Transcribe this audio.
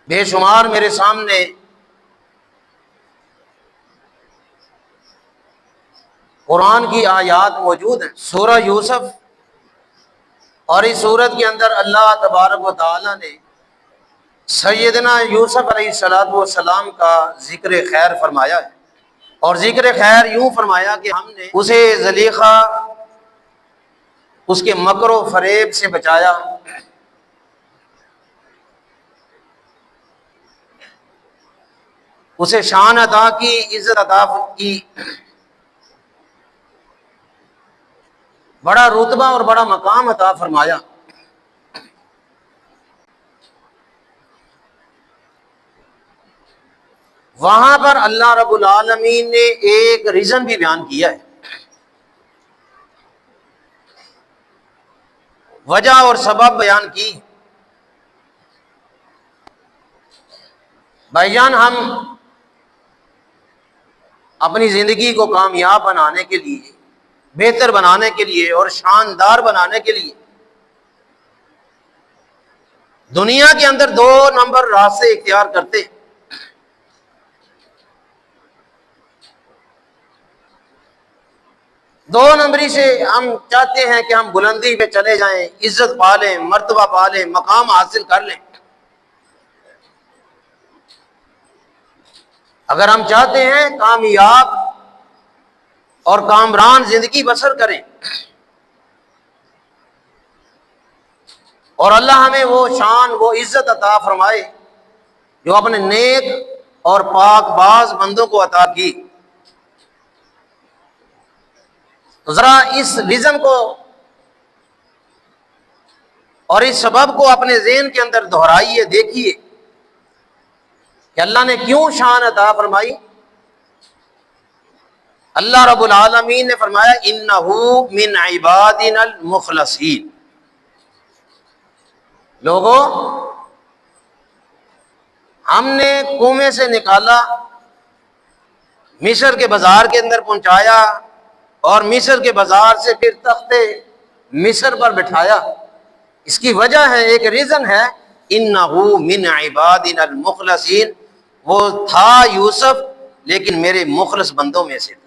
بے شمار میرے سامنے قرآن کی آیات موجود ہیں، سورہ یوسف، اور اس سورت کے اندر اللہ تبارک و تعالی نے سیدنا یوسف علیہ السلام کا ذکر خیر فرمایا ہے، اور ذکر خیر یوں فرمایا کہ ہم نے اسے زلیخا اس کے مکر و فریب سے بچایا، اسے شان عطا کی، عزت عطا کی، بڑا رتبہ اور بڑا مقام عطا فرمایا۔ وہاں پر اللہ رب العالمین نے ایک ریزن بھی بیان کیا ہے، وجہ اور سبب بیان کی۔ بھائی جان، ہم اپنی زندگی کو کامیاب بنانے کے لیے، بہتر بنانے کے لیے اور شاندار بنانے کے لیے دنیا کے اندر 2 نمبر راستے اختیار کرتے ہیں۔ دو نمبری سے ہم چاہتے ہیں کہ ہم بلندی پہ چلے جائیں، عزت پا لیں، مرتبہ پا لیں، مقام حاصل کر لیں۔ اگر ہم چاہتے ہیں کامیاب اور کامران زندگی بسر کریں، اور اللہ ہمیں وہ شان، وہ عزت عطا فرمائے جو اپنے نیک اور پاک باز بندوں کو عطا کی، تو ذرا اس ریزن کو اور اس سبب کو اپنے ذہن کے اندر دہرائیے، دیکھیے کہ اللہ نے کیوں شان عطا فرمائی۔ اللہ رب العالمین نے فرمایا انہ من عبادنا المخلصین۔ لوگوں، ہم نے کنویں سے نکالا، مصر کے بازار کے اندر پہنچایا، اور مصر کے بازار سے پھر تخت مصر پر بٹھایا۔ اس کی وجہ ہے، ایک ریزن ہے، انہ من عبادنا المخلصین، وہ تھا یوسف لیکن میرے مخلص بندوں میں سے تھا۔